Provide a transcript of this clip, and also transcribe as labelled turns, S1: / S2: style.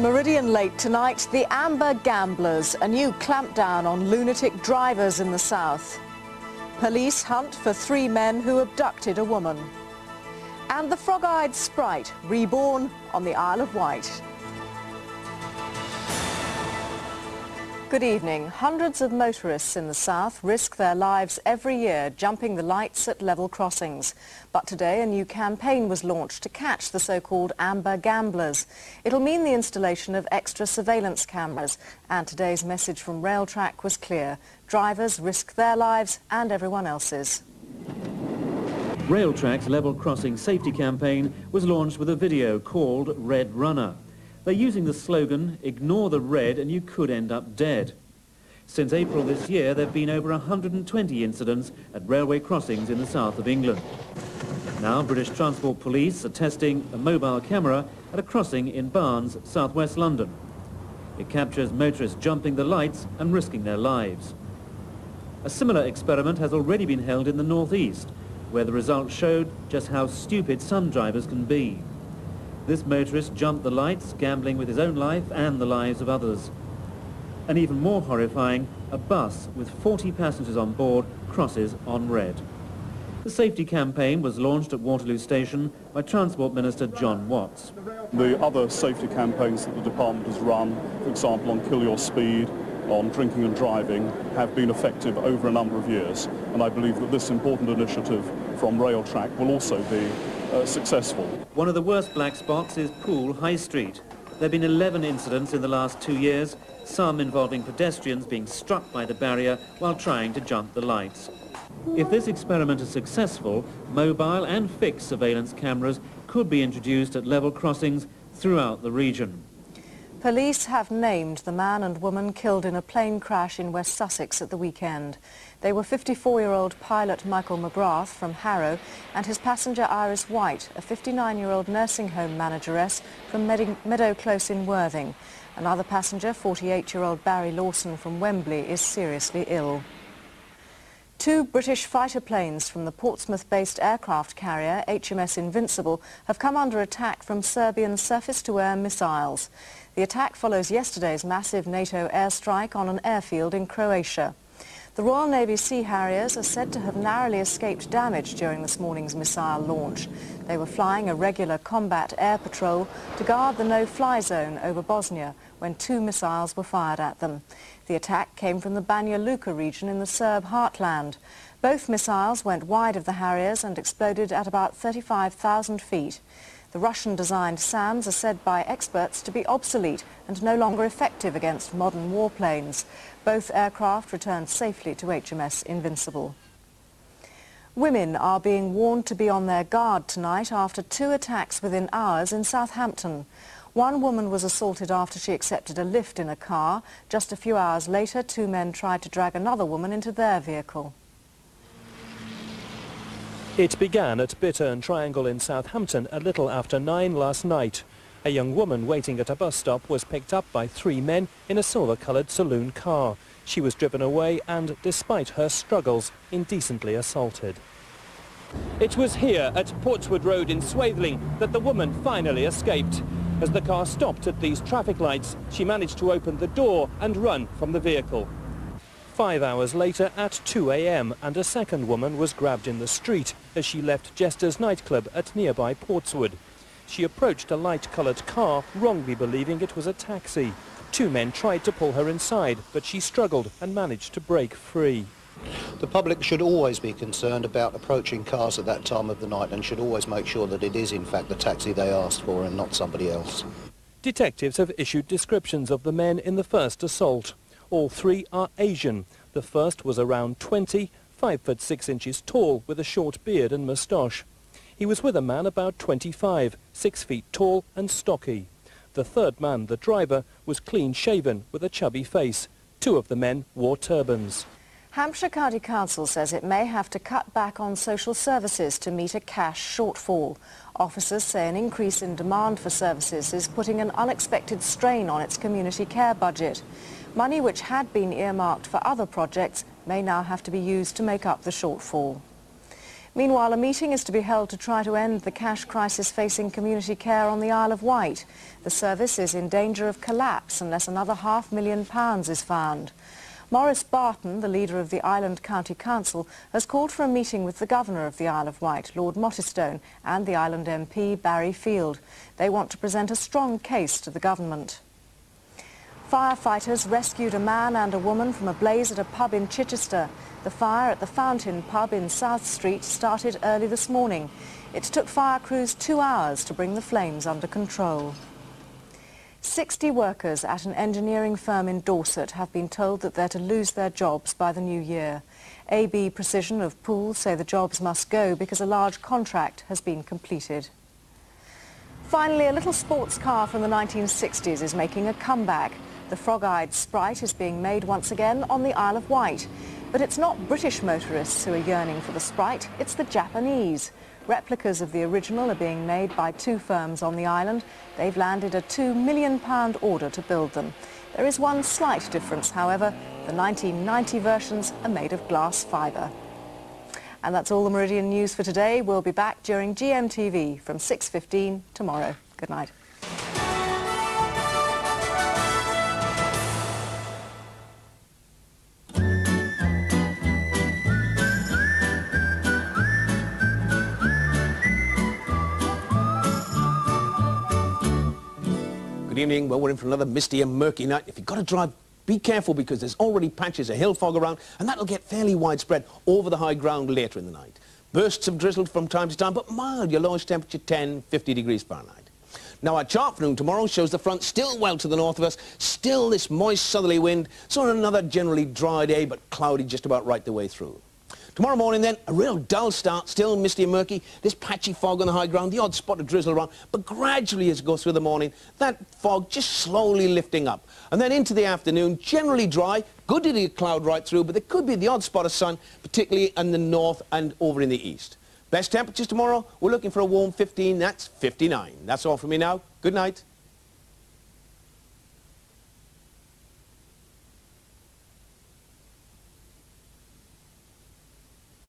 S1: On Meridian late tonight, the Amber Gamblers, a new clampdown on lunatic drivers in the south. Police hunt for 3 men who abducted a woman. And the frog-eyed sprite, reborn on the Isle of Wight. Good evening. Hundreds of motorists in the south risk their lives every year jumping the lights at level crossings. But today a new campaign was launched to catch the so-called Amber Gamblers. It'll mean the installation of extra surveillance cameras. And today's message from Railtrack was clear. Drivers risk their lives and everyone else's.
S2: Railtrack's level crossing safety campaign was launched with a video called Red Runner. They're using the slogan, "Ignore the red and you could end up dead." Since April this year, there have been over 120 incidents at railway crossings in the south of England. Now, British Transport Police are testing a mobile camera at a crossing in Barnes, southwest London. It captures motorists jumping the lights and risking their lives. A similar experiment has already been held in the northeast, where the results showed just how stupid some drivers can be. This motorist jumped the lights, gambling with his own life and the lives of others. And even more horrifying, a bus with 40 passengers on board crosses on red. The safety campaign was launched at Waterloo Station by Transport Minister John Watts.
S3: The other safety campaigns that the department has run, for example on Kill Your Speed, on drinking and driving, have been effective over a number of years. And I believe that this important initiative from Railtrack will also be successful.
S2: One of the worst black spots is Poole High Street. There have been 11 incidents in the last 2 years, some involving pedestrians being struck by the barrier while trying to jump the lights. If this experiment is successful, mobile and fixed surveillance cameras could be introduced at level crossings throughout the region.
S1: Police have named the man and woman killed in a plane crash in West Sussex at the weekend. They were 54-year-old pilot Michael McGrath from Harrow and his passenger Iris White, a 59-year-old nursing home manageress from Meadow Close in Worthing. Another passenger, 48-year-old Barry Lawson from Wembley, is seriously ill. 2 British fighter planes from the Portsmouth-based aircraft carrier HMS Invincible have come under attack from Serbian surface-to-air missiles. The attack follows yesterday's massive NATO airstrike on an airfield in Croatia. The Royal Navy Sea Harriers are said to have narrowly escaped damage during this morning's missile launch. They were flying a regular combat air patrol to guard the no-fly zone over Bosnia when 2 missiles were fired at them. The attack came from the Banja Luka region in the Serb heartland. Both missiles went wide of the Harriers and exploded at about 35,000 feet. The Russian-designed SAMs are said by experts to be obsolete and no longer effective against modern warplanes. Both aircraft returned safely to HMS Invincible. Women are being warned to be on their guard tonight after 2 attacks within hours in Southampton. One woman was assaulted after she accepted a lift in a car. Just a few hours later, 2 men tried to drag another woman into their vehicle.
S4: It began at Bittern Triangle in Southampton a little after 9 last night. A young woman waiting at a bus stop was picked up by 3 men in a silver-coloured saloon car. She was driven away and, despite her struggles, indecently assaulted. It was here at Portswood Road in Swathling that the woman finally escaped. As the car stopped at these traffic lights, she managed to open the door and run from the vehicle. 5 hours later at 2 a.m. and a second woman was grabbed in the street as she left Jester's nightclub at nearby Portswood. She approached a light-coloured car, wrongly believing it was a taxi. 2 men tried to pull her inside, but she struggled and managed to break free.
S5: The public should always be concerned about approaching cars at that time of the night and should always make sure that it is in fact the taxi they asked for and not somebody else. Detectives
S4: have issued descriptions of the men in the first assault. All 3 are Asian. The first was around 20, 5 foot 6 inches tall, with a short beard and moustache. He was with a man about 25, 6 feet tall and stocky. The third man, the driver, was clean-shaven with a chubby face. 2 of the men wore turbans.
S1: Hampshire County Council says it may have to cut back on social services to meet a cash shortfall. Officers say an increase in demand for services is putting an unexpected strain on its community care budget. Money which had been earmarked for other projects may now have to be used to make up the shortfall. Meanwhile, a meeting is to be held to try to end the cash crisis facing community care on the Isle of Wight. The service is in danger of collapse unless another £500,000 is found. Maurice Barton, the leader of the Island County Council, has called for a meeting with the Governor of the Isle of Wight, Lord Mottistone, and the Island MP, Barry Field. They want to present a strong case to the government. Firefighters rescued a man and a woman from a blaze at a pub in Chichester. The fire at the Fountain pub in South Street started early this morning. It took fire crews 2 hours to bring the flames under control. 60 workers at an engineering firm in Dorset have been told that they're to lose their jobs by the new year. AB Precision of Poole say the jobs must go because a large contract has been completed. Finally, a little sports car from the 1960s is making a comeback. The frog-eyed Sprite is being made once again on the Isle of Wight. But it's not British motorists who are yearning for the Sprite, it's the Japanese. Replicas of the original are being made by 2 firms on the island. They've landed a £2 million order to build them. There is one slight difference, however. The 1990 versions are made of glass fibre. And that's all the Meridian news for today. We'll be back during GMTV from 6:15 tomorrow. Good night.
S6: Good evening. Well, we're in for another misty and murky night. If you've got to drive, be careful because there's already patches of hill fog around and that'll get fairly widespread over the high ground later in the night. Bursts of drizzle from time to time, but mild, your lowest temperature 10, 50 degrees Fahrenheit. Now, our chart for noon tomorrow shows the front still well to the north of us, still this moist southerly wind, so another generally dry day, but cloudy just about right the way through. Tomorrow morning then, a real dull start, still misty and murky, this patchy fog on the high ground, the odd spot of drizzle around, but gradually as it goes through the morning, that fog just slowly lifting up. And then into the afternoon, generally dry, good to get cloud right through, but there could be the odd spot of sun, particularly in the north and over in the east. Best temperatures tomorrow, we're looking for a warm 15, that's 59. That's all from me now. Good night.